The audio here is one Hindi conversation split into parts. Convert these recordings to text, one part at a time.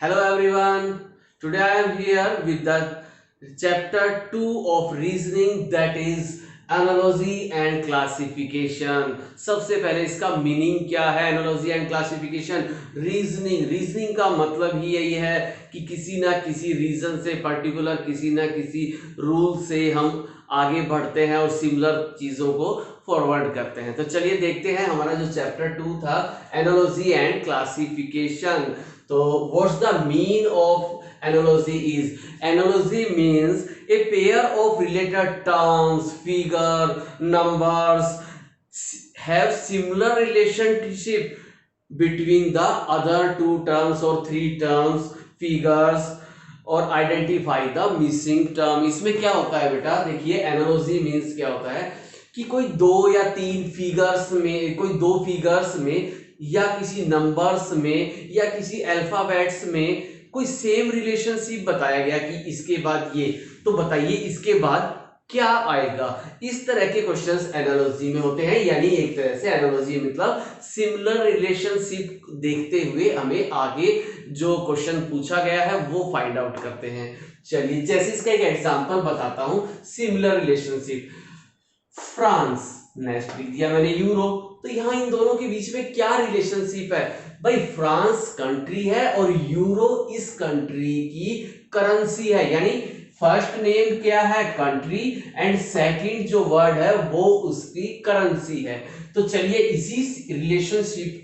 Hello everyone. Today I am here with the chapter 2 of reasoning, that is analogy and classification. सबसे पहले इसका मीनिंग क्या है? Analogy and classification. रीजनिंग का मतलब ही यही है कि किसी ना किसी रीजन से, पर्टिकुलर किसी ना किसी रूल से हम आगे बढ़ते हैं और सिमिलर चीजों को फॉरवर्ड करते हैं. तो चलिए देखते हैं हमारा जो चैप्टर 2 था, एनालॉजी एंड क्लासिफिकेशन. तो what's the mean of analogy is? Analogy means a pair of related terms, figure, numbers have similar relationship between the other two terms or three terms, figures, और आइडेंटिफाई द मिसिंग टर्म. इसमें क्या होता है बेटा, देखिए एनालॉजी मीन्स क्या होता है कि कोई दो या तीन फिगर्स में, कोई दो फिगर्स में या किसी नंबर्स में या किसी अल्फाबेट्स में कोई सेम रिलेशनशिप बताया गया कि इसके बाद ये, तो बताइए इसके बाद क्या आएगा. इस तरह के क्वेश्चंस एनालॉजी में होते हैं. यानी एक तरह से एनालॉजी मतलब सिमिलर रिलेशनशिप देखते हुए हमें आगे जो क्वेश्चन पूछा गया है वो फाइंड आउट करते हैं. चलिए जैसे इसका एक एग्जांपल बताता हूं. सिमिलर रिलेशनशिप, फ्रांस, नेक्स्ट लिख दिया मैंने यूरो. तो यहां इन दोनों के बीच में क्या रिलेशनशिप है भाई? फ्रांस कंट्री है और यूरो इस कंट्री की करेंसी है. यानी फर्स्ट नेम क्या है? कंट्री, एंड सेकंड जो वर्ड है वो उसकी करेंसी है. तो चलिए इसी रिलेशनशिप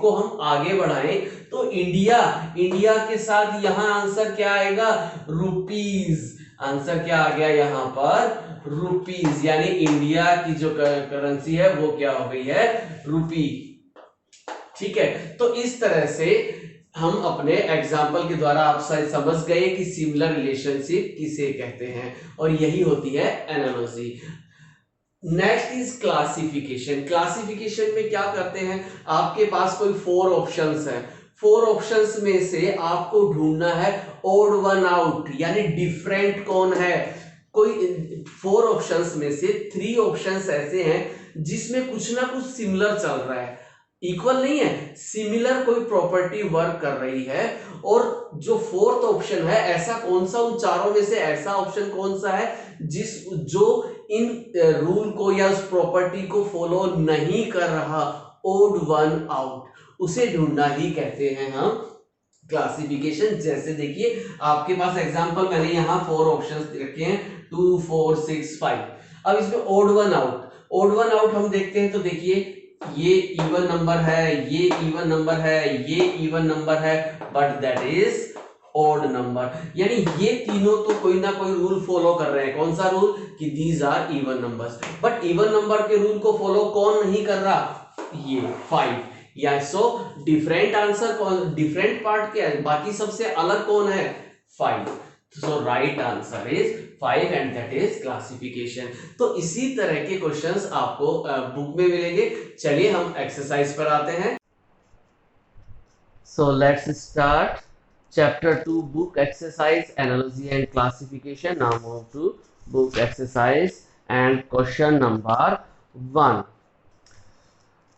को हम आगे बढ़ाएं. तो इंडिया के साथ यहां आंसर क्या आएगा? रुपीज. आंसर क्या आ गया यहां पर? रुपीज. यानी इंडिया की जो करेंसी है वो क्या हो गई है? रुपी. ठीक है. तो इस तरह से हम अपने एग्जाम्पल के द्वारा आप शायद समझ गए कि सिमिलर रिलेशनशिप किसे कहते हैं, और यही होती है analogy. Next is classification. Classification में क्या करते हैं? आपके पास कोई फोर ऑप्शंस है. फोर ऑप्शंस में से आपको ढूंढना है ओड वन आउट, यानी डिफरेंट कौन है. कोई फोर ऑप्शंस में से थ्री ऑप्शंस ऐसे हैं जिसमें कुछ ना कुछ सिमिलर चल रहा है. इक्वल नहीं है, सिमिलर कोई प्रॉपर्टी वर्क कर रही है. और जो फोर्थ ऑप्शन है, ऐसा कौन सा, उन चारों में से ऐसा ऑप्शन कौन सा है जो इन रूल को या उस प्रॉपर्टी को फॉलो नहीं कर रहा, ओड वन आउट, उसे ढूंढना ही कहते हैं हम क्लासिफिकेशन. जैसे देखिए आपके पास एग्जांपल मैंने यहां फोर ऑप्शंस रखे हैं, 2 4 6 5. अब इसमें odd one out, odd one out हम देखते हैं. तो देखिए ये इवन नंबर है, ये इवन नंबर है, ये इवन नंबर है, but that is odd number. यानी ये तीनों तो कोई ना कोई रूल फॉलो कर रहे हैं. कौन सा रूल? कि these are even numbers. But even number के रूल को फॉलो कौन नहीं कर रहा? ये 5. या सो डिफरेंट आंसर कौन, डिफरेंट पार्ट क्या है, बाकी सबसे अलग कौन है? 5. So right answer is 5 and that is classification. तो इसी तरह के क्वेश्चंस आपको बुक में मिलेंगे. चलिए हम एक्सरसाइज पर आते हैं. So let's start chapter 2 book exercise analogy and classification. Now move to book exercise and question number 1.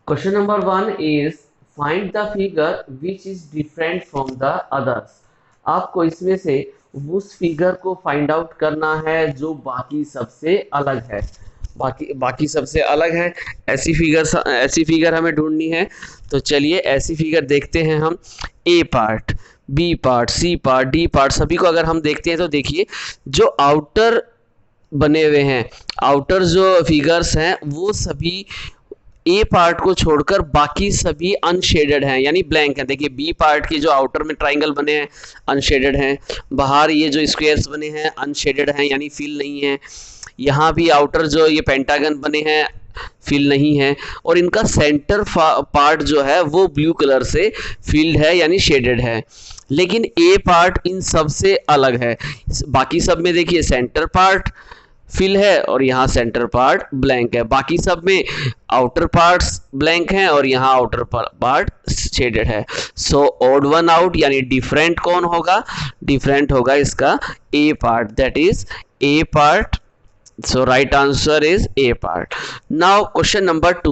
Question number 1 is find the figure which is different from the others. आपको इसमें से उस फिगर को फाइंड आउट करना है जो बाकी सबसे अलग है. बाकी सबसे अलग है, ऐसी फिगर हमें ढूंढनी है. तो चलिए ऐसी फिगर देखते हैं हम. A part, B part, C part, D part, सभी को अगर हम देखते हैं तो देखिए जो आउटर बने हुए हैं, आउटर जो फिगर्स हैं वो सभी ए पार्ट को छोड़कर बाकी सभी अनशेडेड हैं, यानी ब्लैंक हैं. देखिए बी पार्ट के जो आउटर में ट्राइंगल बने हैं अनशेडेड हैं, बाहर ये जो स्क्वायर्स बने हैं अनशेडेड हैं यानी फिल नहीं है, यहाँ भी आउटर जो ये पेंटागन बने हैं फिल नहीं है, और इनका सेंटर पार्ट जो है वो ब्लू कलर से फिल्ड है यानी शेडेड है. लेकिन ए पार्ट इन सब से अलग है. बाकी सब में देखिए सेंटर पार्ट फिल है और यहाँ सेंटर पार्ट ब्लैंक है. बाकी सब में आउटर पार्ट्स ब्लैंक हैं और यहाँ आउटर पार्ट शेडेड है. सो ऑड वन आउट यानी डिफरेंट कौन होगा? डिफरेंट होगा इसका A part, that is A part. So right answer is A part. Now question number 2.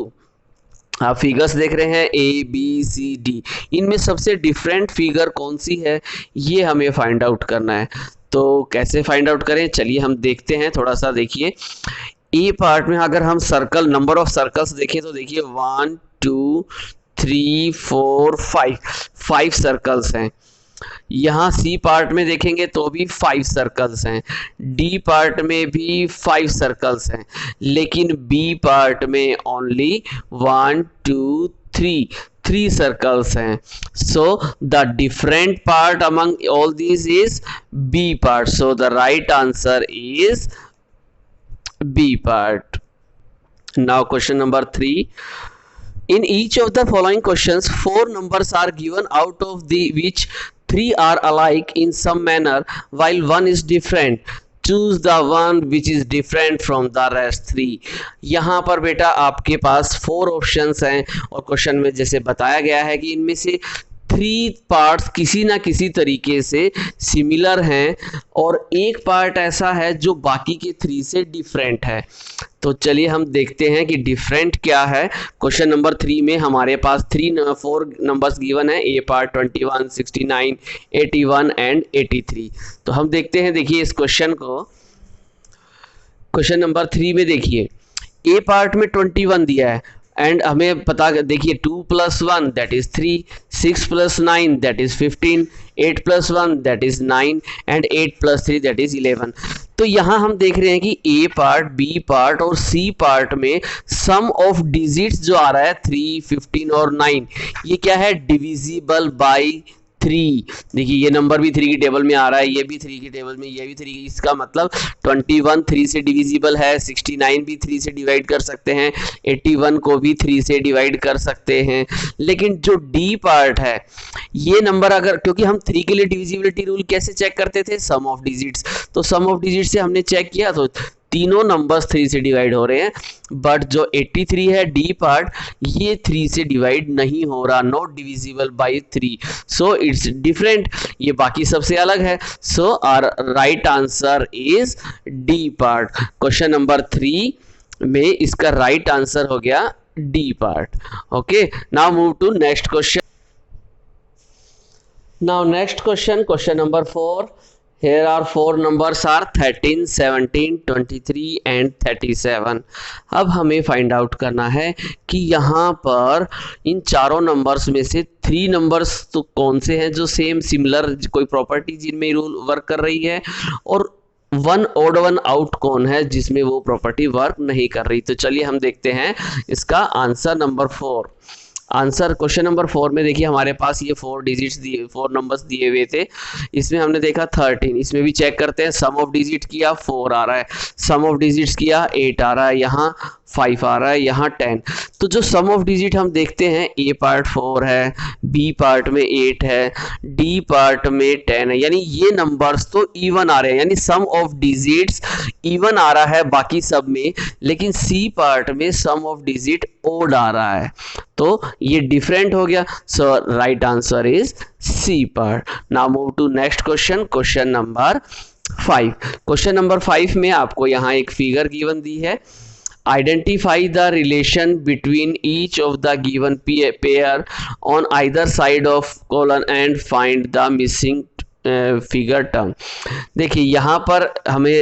आप फिगर्स देख रहे हैं ए बी सी डी, इनमें सबसे डिफरेंट फिगर कौन सी है ये हमें फाइंड आउट करना है। तो कैसे फाइंड आउट करें, चलिए हम देखते हैं। थोड़ा सा देखिए, ए पार्ट में अगर हम सर्कल, नंबर ऑफ सर्कल्स देखें तो देखिए 1 2 3 4 5, 5 सर्कल्स हैं। यहाँ सी पार्ट में देखेंगे तो भी 5 सर्कल्स हैं, डी पार्ट में भी 5 सर्कल्स हैं, लेकिन बी पार्ट में ओनली 1 2 3 सर्कल्स हैं। So the different part among all these is B part, so the right answer is B part. Now question number 3, in each of the following questions 4 numbers are given, out of the which 3 are alike in some manner while 1 is different. Choose the one which is different from the rest 3। यहाँ पर बेटा आपके पास 4 ऑप्शंस हैं और क्वेश्चन में जैसे बताया गया है कि इनमें से 3 पार्ट्स किसी ना किसी तरीके से सिमिलर हैं और एक पार्ट ऐसा है जो बाकी के 3 से डिफरेंट है। तो चलिए हम देखते हैं कि डिफरेंट क्या है। क्वेश्चन नंबर 3 में हमारे पास 4 नंबर्स गिवन है, ए पार्ट 21 69 81 एंड 83। तो हम देखते हैं, देखिए इस क्वेश्चन को, क्वेश्चन नंबर 3 में देखिए ए पार्ट में 21 दिया है एंड हमें पता, देखिए 2 + 1 that is 3, 6 + 9 that is 15, 8 + 1 that is 9 and 8 + 3 that is 11। तो यहाँ हम देख रहे हैं कि ए पार्ट, बी पार्ट और सी पार्ट में सम ऑफ डिजिट्स जो आ रहा है 3, 15 और 9, ये क्या है, डिविजिबल बाई 3। देखिए ये नंबर भी 3 की टेबल में आ रहा है, ये भी 3 की टेबल में, ये भी 3 की, इसका मतलब 21 3 से डिविजिबल है, 69 भी 3 से डिवाइड कर सकते हैं, 81 को भी 3 से डिवाइड कर सकते हैं। लेकिन जो डी पार्ट है ये नंबर, अगर, क्योंकि हम 3 के लिए डिविजिबिलिटी रूल कैसे चेक करते थे, सम ऑफ डिजिट्स, तो सम ऑफ डिजिट्स से हमने चेक किया तो तीनों नंबर्स 3 से डिवाइड हो रहे हैं, बट जो 83 है डी पार्ट, ये 3 से डिवाइड नहीं हो रहा, not divisible by 3, so it's different, ये बाकी सबसे अलग है। So our right answer is D part. Question number 3 में इसका राइट आंसर हो गया D part. Okay, now move to next question. Now next question, question number 4, here are 4 numbers are 13 17 23 and 37। अब हमें फाइंड आउट करना है कि यहाँ पर इन चारों नंबर्स में से 3 नंबर्स तो कौन से हैं जो सेम सिमिलर कोई प्रॉपर्टी जिनमें रूल वर्क कर रही है, और 1 odd 1 आउट कौन है जिसमें वो प्रॉपर्टी वर्क नहीं कर रही। तो चलिए हम देखते हैं इसका answer number 4। Answer question number 4 में देखिए हमारे पास ये 4 डिजिट्स दिए, 4 नंबर्स दिए हुए थे, इसमें हमने देखा 13, इसमें भी चेक करते हैं, सम ऑफ डिजिट किया 4 आ रहा है, सम ऑफ डिजिट्स किया 8 आ रहा है, यहाँ 5 आ रहा है, यहाँ 10। तो जो सम ऑफ डिजिट हम देखते हैं, ए पार्ट 4 है, बी पार्ट में 8 है, डी पार्ट में 10 है, यानी ये नंबर्स तो इवन आ रहे हैं, यानी सम ऑफ डिजिट्स इवन आ रहा है बाकी सब में, लेकिन सी पार्ट में सम ऑफ डिजिट ओड आ रहा है, तो ये डिफरेंट हो गया। So right answer is C part. Now move to next question, question number 5। Question number 5 में आपको यहाँ एक फिगर गिवन दी है, identify the relation between each of the given pair on either side of colon and find the missing figure term. देखिए यहाँ पर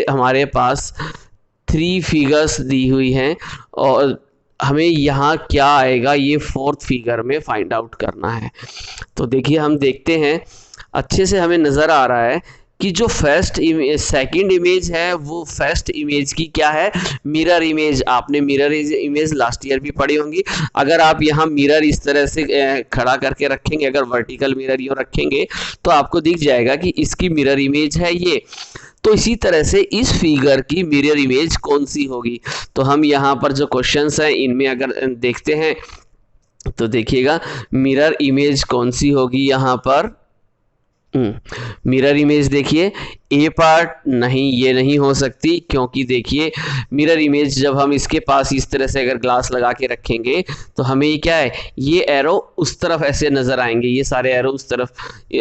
हमारे पास 3 फिगर्स दी हुई हैं और हमें यहाँ क्या आएगा ये 4th फिगर में फाइंड आउट करना है। तो देखिए हम देखते हैं, अच्छे से हमें नज़र आ रहा है कि जो सेकंड इमेज है वो फर्स्ट इमेज की क्या है, मिरर इमेज। आपने मिरर इमेज लास्ट ईयर भी पढ़ी होंगी। अगर आप यहाँ मिरर इस तरह से खड़ा करके रखेंगे, अगर वर्टिकल मिरर यूँ रखेंगे तो आपको दिख जाएगा कि इसकी मिरर इमेज है ये। तो इसी तरह से इस फिगर की मिरर इमेज कौन सी होगी। तो हम यहाँ पर जो क्वेश्चंस हैं इनमें अगर देखते हैं तो देखिएगा मिरर इमेज कौन सी होगी। यहाँ पर मिरर इमेज देखिए, ए पार्ट नहीं, ये नहीं हो सकती, क्योंकि देखिए मिरर इमेज जब हम इसके पास इस तरह से अगर ग्लास लगा के रखेंगे तो हमें ये क्या है, ये एरो उस तरफ ऐसे नज़र आएंगे, ये सारे एरो उस तरफ,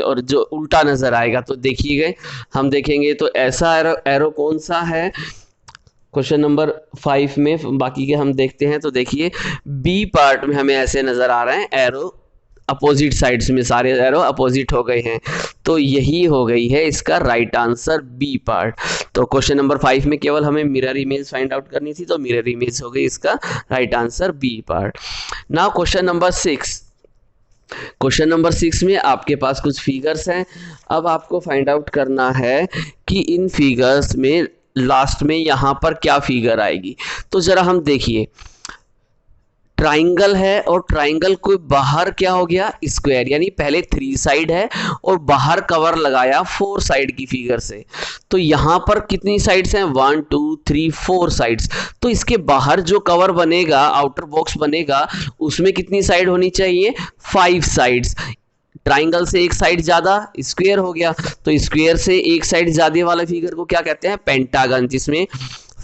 और जो उल्टा नज़र आएगा। तो देखिएगा हम देखेंगे तो ऐसा एरो कौन सा है, क्वेश्चन नंबर 5 में बाकी के हम देखते हैं। तो देखिए बी पार्ट में हमें ऐसे नज़र आ रहे हैं, एरो अपोजिट साइड्स में सारे एरो अपोजिट हो गए हैं, तो यही हो गई है इसका राइट आंसर बी पार्ट। तो क्वेश्चन नंबर 5 में केवल हमें मिरर इमेज फाइंड आउट करनी थी, तो मिरर इमेज हो गई इसका right answer B part. Now question number 6। Question number 6 में आपके पास कुछ फिगर्स हैं। अब आपको फाइंड आउट करना है कि इन फिगर्स में लास्ट में यहाँ पर क्या फिगर आएगी। तो ज़रा हम देखिए, ट्राइंगल है और ट्राइंगल को बाहर क्या हो गया, स्क्वायर, यानी पहले 3 साइड है और बाहर कवर लगाया 4 साइड की फिगर से। तो यहाँ पर कितनी साइड्स हैं, 1 2 3 4 साइड्स। तो इसके बाहर जो कवर बनेगा, आउटर बॉक्स बनेगा, उसमें कितनी साइड होनी चाहिए, 5 साइड्स। ट्राइंगल से एक साइड ज्यादा, स्क्वायर हो गया, तो स्क्वायर से एक साइड ज्यादा वाले फिगर को क्या कहते हैं, पेंटागन, जिसमें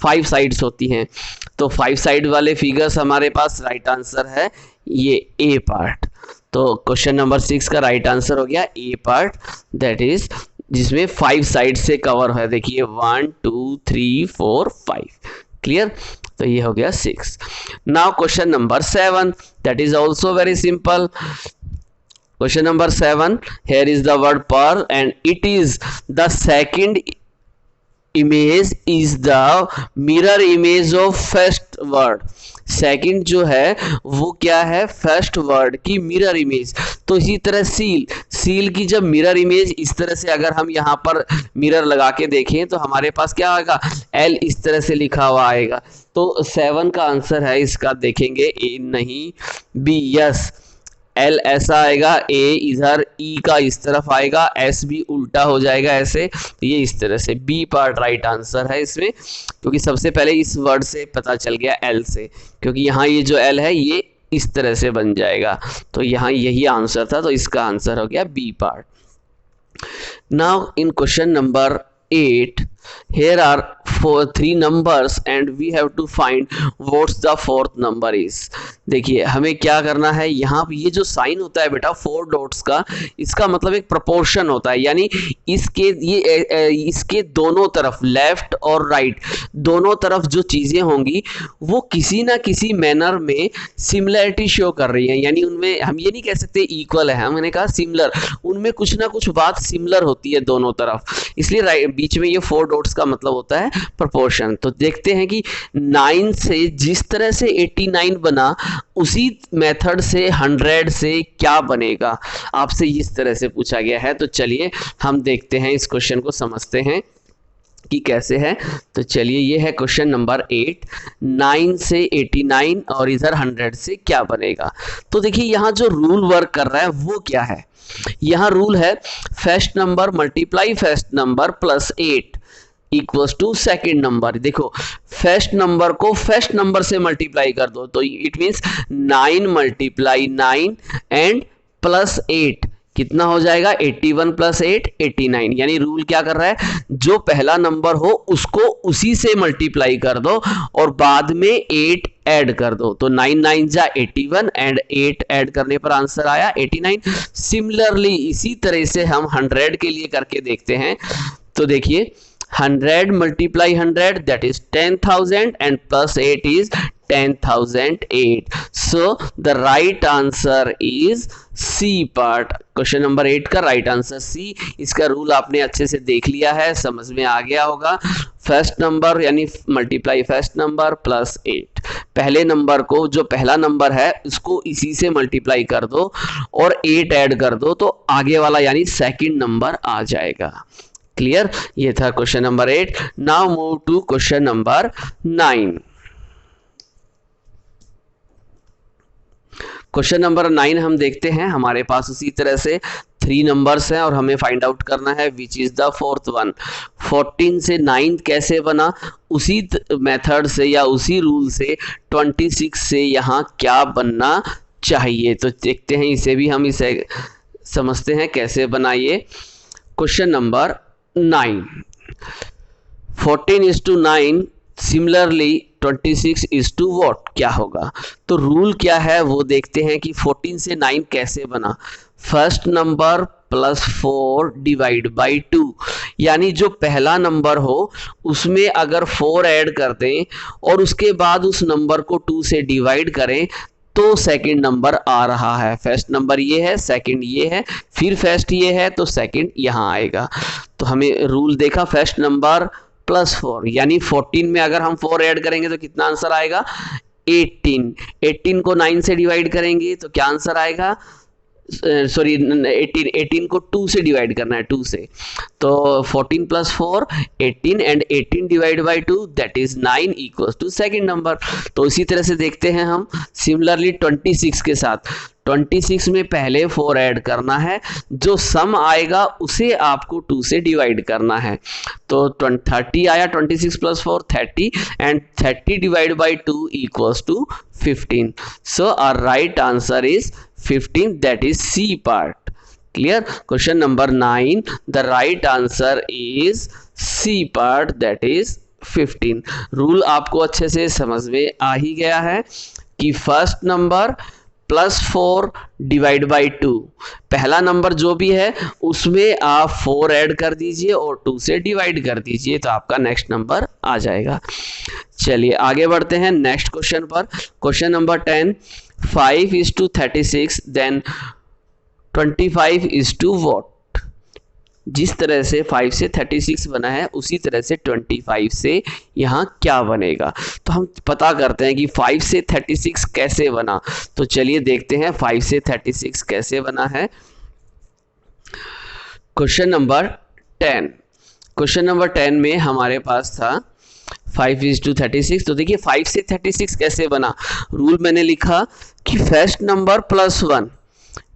5 साइड्स होती हैं। तो 5 साइड वाले फिगर्स हमारे पास राइट आंसर है ये ए पार्ट। तो क्वेश्चन नंबर 6 का राइट आंसर हो गया ए पार्ट, दैट इज जिसमें 5 साइड से कवर है। देखिए 1 2 3 4 5, क्लियर। तो ये हो गया 6। Now question number 7, that is also very simple. Question number 7, here is the word pearl and it is the second image is the mirror image of first word। Second जो है वो क्या है, फर्स्ट वर्ड की मिरर इमेज। तो इसी तरह सील की जब मिरर इमेज इस तरह से अगर हम यहाँ पर मिरर लगा के देखें तो हमारे पास क्या आएगा, एल इस तरह से लिखा हुआ आएगा। तो 7 का आंसर है इसका, देखेंगे ए नहीं बी, यस एल ऐसा आएगा, ए इधर, ई का इस तरफ आएगा, एस भी उल्टा हो जाएगा ऐसे। तो ये इस तरह से बी पार्ट राइट आंसर है इसमें, क्योंकि सबसे पहले इस वर्ड से पता चल गया एल से, क्योंकि यहाँ ये जो एल है ये इस तरह से बन जाएगा। तो यहाँ यही आंसर था, तो इसका आंसर हो गया B part. Now in question number 8, here are 3 numbers and we have to find what's the 4th number is। देखिए हमें क्या करना है, यहाँ ये जो साइन होता है बेटा 4 डॉट्स का, इसका मतलब एक प्रोपोर्शन होता है, यानी इसके दोनों तरफ, लेफ्ट और राइट दोनों तरफ जो चीज़ें होंगी वो किसी ना किसी मैनर में सिमिलरिटी शो कर रही हैं। यानी उनमें हम ये नहीं कह सकते इक्वल है, हमने कहा सिमिलर, उनमें कुछ ना कुछ बात सिमिलर होती है दोनों तरफ, इसलिए बीच में ये 4 डॉट्स का मतलब होता है प्रोपोर्शन। तो देखते हैं कि 9 से जिस तरह से 89 बना उसी मेथड से 100 से क्या बनेगा, आपसे इस तरह से पूछा गया है। तो चलिए हम देखते हैं, इस क्वेश्चन को समझते हैं कि कैसे है। तो चलिए ये है क्वेश्चन नंबर 8, 9 से 89 और इधर 100 से क्या बनेगा। तो देखिए यहाँ जो रूल वर्क कर रहा है वो क्या है, यहाँ रूल है first number multiply first number plus 8 equals to second number. देखो फर्स्ट नंबर को फर्स्ट नंबर से मल्टीप्लाई कर दो, तो it means 9 multiply 9 and plus 8 कितना हो जाएगा, 81 प्लस 8 89। यानी रूल क्या कर रहा है, जो पहला नंबर हो उसको उसी से मल्टीप्लाई कर दो और बाद में 8 ऐड कर दो। तो 9 9 जा 81 एंड 8 ऐड करने पर आंसर आया 89। सिमिलरली इसी तरह से हम 100 के लिए करके देखते हैं। तो देखिए 100 multiply 100 that is 10,000 and plus 8 is 10,008। So the right answer is C part. Question number 8 का राइट आंसर सी। इसका रूल आपने अच्छे से देख लिया है, समझ में आ गया होगा। फर्स्ट नंबर यानी मल्टीप्लाई फर्स्ट नंबर प्लस 8, पहले नंबर को जो पहला नंबर है उसको इसी से मल्टीप्लाई कर दो और 8 ऐड कर दो, तो आगे वाला यानी सेकंड नंबर आ जाएगा। क्लियर, ये था question number 8। Now move to question number 9। Question number 9 हम देखते हैं, हमारे पास उसी तरह से 3 नंबर्स हैं और हमें फाइंड आउट करना है which is the 4th one. 14 से 9 कैसे बना, उसी मेथड से या उसी रूल से 26 से यहाँ क्या बनना चाहिए। तो देखते हैं, इसे भी हम इसे समझते हैं कैसे बनाइए। Question number 9, 14 is to 9 similarly 26 is to what, क्या होगा। तो रूल क्या है वो देखते हैं कि 14 से 9 कैसे बना। फर्स्ट नंबर +4 डिवाइड बाई 2, यानी जो पहला नंबर हो उसमें अगर 4 ऐड कर दें और उसके बाद उस नंबर को 2 से डिवाइड करें तो सेकंड नंबर आ रहा है। फर्स्ट नंबर ये है, सेकंड ये है, फिर फर्स्ट ये है तो सेकंड यहाँ आएगा। तो हमें रूल देखा, फर्स्ट नंबर +4 यानी 14 में अगर हम 4 ऐड करेंगे तो कितना आंसर आएगा 18। 18 को 9 से डिवाइड करेंगे तो क्या आंसर आएगा, सॉरी 18 को 2 से डिवाइड करना है, 2 से, तो 14 + 4 18 and 18 divide by 2 that is 9 equals to second number. तो इसी तरह से देखते हैं हम सिमिलरली 26 के साथ। 26 में पहले 4 ऐड करना है, जो सम आएगा उसे आपको 2 से डिवाइड करना है। तो 30 आया, 26 + 4 30 and 30 divide by 2 equals to 15। So our right answer is 15, that is C part. Clear? Question number 9, the right answer is C part, that is 15। Rule आपको अच्छे से समझ में आ ही गया है कि फर्स्ट नंबर +4 डिवाइड बाई 2, पहला नंबर जो भी है उसमें आप 4 ऐड कर दीजिए और 2 से डिवाइड कर दीजिए तो आपका नेक्स्ट नंबर आ जाएगा। चलिए आगे बढ़ते हैं नेक्स्ट क्वेश्चन पर। Question number 10, 5 is to 36 then 25 is to what? जिस तरह से 5 से 36 बना है उसी तरह से 25 से यहाँ क्या बनेगा, तो हम पता करते हैं कि 5 से 36 कैसे बना। तो चलिए देखते हैं 5 से 36 कैसे बना है। क्वेश्चन नंबर 10, क्वेश्चन नंबर 10 में हमारे पास था 5 is to 36। तो देखिए 5 से 36 कैसे बना। रूल मैंने लिखा कि फर्स्ट नंबर +1,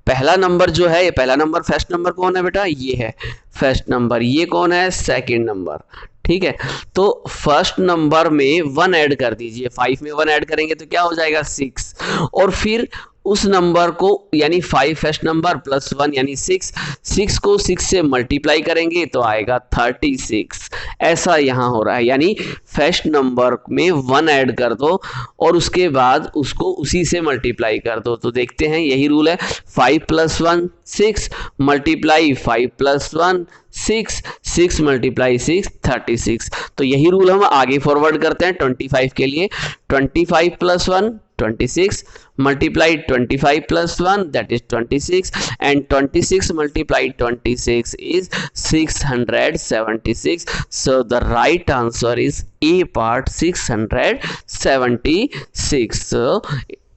पहला नंबर जो है, ये पहला नंबर, फर्स्ट नंबर कौन है बेटा, ये है फर्स्ट नंबर, ये कौन है सेकंड नंबर, ठीक है। तो फर्स्ट नंबर में 1 ऐड कर दीजिए, 5 में 1 ऐड करेंगे तो क्या हो जाएगा 6, और फिर उस नंबर को यानी 5 फर्स्ट नंबर +1 यानी 6 को 6 से मल्टीप्लाई करेंगे तो आएगा 36। ऐसा यहाँ हो रहा है, यानी फर्स्ट नंबर में 1 ऐड कर दो और उसके बाद उसको उसी से मल्टीप्लाई कर दो। तो देखते हैं, यही रूल है, 5 + 1 6 मल्टीप्लाई 5 + 1 6, 6 मल्टीप्लाई 6 36। तो यही रूल हम आगे फॉरवर्ड करते हैं 25 के लिए। 25 + 1 26 multiply 25 + 1 that is 26 and 26 multiply 26 is 676। So the right answer is A part 676। So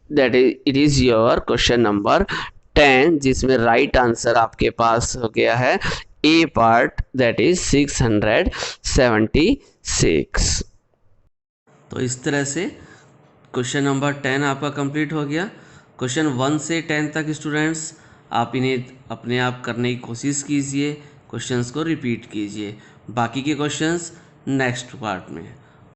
that is it is your question number 10, जिसमें राइट आंसर आपके पास हो गया है ए पार्ट दैट इज 676। तो इस तरह से क्वेश्चन नंबर 10 आपका कंप्लीट हो गया। क्वेश्चन 1 से 10 तक स्टूडेंट्स आप इन्हें अपने आप करने की कोशिश कीजिए, क्वेश्चंस को रिपीट कीजिए। बाकी के क्वेश्चंस नेक्स्ट पार्ट में।